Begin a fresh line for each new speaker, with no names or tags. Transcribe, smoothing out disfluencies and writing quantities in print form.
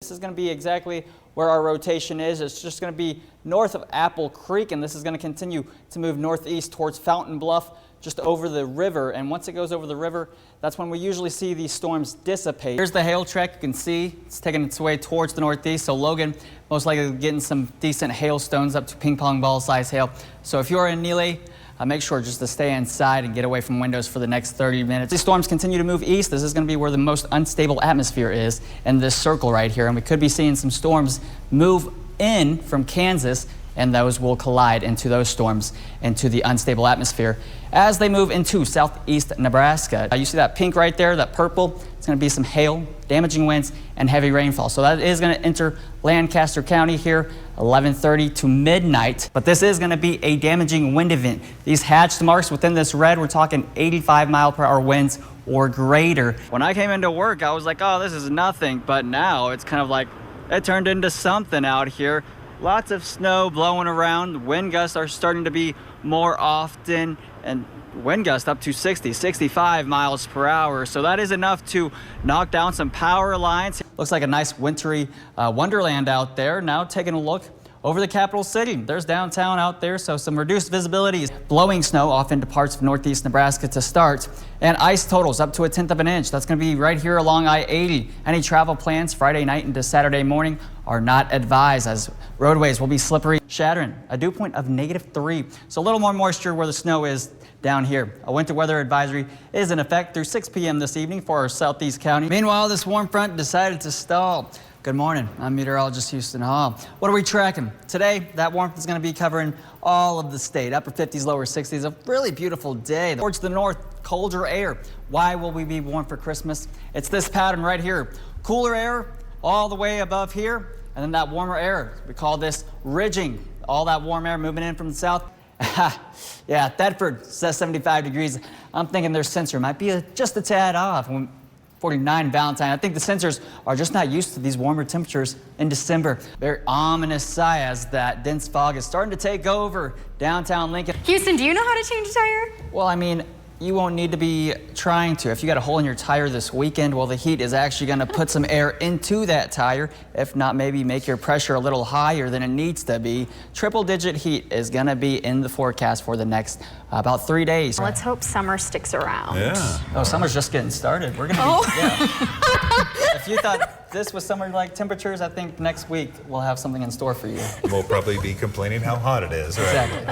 This is going to be exactly where our rotation is. It's just going to be north of Apple Creek, and this is going to continue to move northeast towards Fountain Bluff, just over the river. And once it goes over the river, that's when we usually see these storms dissipate. Here's the hail track. You can see it's taking its way towards the northeast. So Logan most likely getting some decent hailstones, up to ping pong ball size hail. So if you're in Neely, make sure just to stay inside and get away from windows for the next 30 minutes. These storms continue to move east. This is going to be where the most unstable atmosphere is in this circle right here. And we could be seeing some storms move in from Kansas, and those will collide into those storms into the unstable atmosphere as they move into southeast Nebraska. You see that pink right there, that purple? It's going to be some hail, damaging winds, and heavy rainfall. So that is going to enter Lancaster County here 11:30 to midnight. But this is going to be a damaging wind event. These hatched marks within this red, we're talking 85-mile-per-hour winds or greater. When I came into work, I was like, oh, this is nothing. But now it's kind of like it turned into something out here. Lots of snow blowing around. Wind gusts are starting to be more often, and wind gusts up to 60, 65 miles per hour. So that is enough to knock down some power lines. Looks like a nice wintry wonderland out there. Now taking a look over the capital city. There's downtown out there, so some reduced visibility. Blowing snow off into parts of northeast Nebraska to start. And ice totals up to 1/10 of an inch. That's going to be right here along I-80. Any travel plans Friday night into Saturday morning are not advised, as roadways will be slippery, shattering a dew point of -3. So a little more moisture where the snow is down here. A winter weather advisory is in effect through 6 p.m. this evening for our southeast county. Meanwhile, this warm front decided to stall. Good morning, I'm meteorologist Houston Hall. What are we tracking? Today, that warmth is going to be covering all of the state. Upper 50s, lower 60s, a really beautiful day. Towards the north, colder air. Why will we be warm for Christmas? It's this pattern right here. Cooler air all the way above here, and then that warmer air. We call this ridging. All that warm air moving in from the south. Yeah, Thetford says 75 degrees. I'm thinking their sensor might be just a tad off. 49 Valentine. I think the sensors are just not used to these warmer temperatures in December. Very ominous sigh as that dense fog is starting to take over downtown Lincoln.
Houston, do you know how to change a tire?
Well, I mean, you won't need to be trying to. If you got a hole in your tire this weekend, well, the heat is actually going to put some air into that tire. If not, maybe make your pressure a little higher than it needs to be. Triple-digit heat is going to be in the forecast for the next about 3 days.
Let's hope summer sticks around.
Yeah.
Oh, summer's just getting started. We're going to be, yeah. If you thought this was summer-like temperatures, I think next week we'll have something in store for you.
We'll probably be complaining how hot it is, right?
Exactly.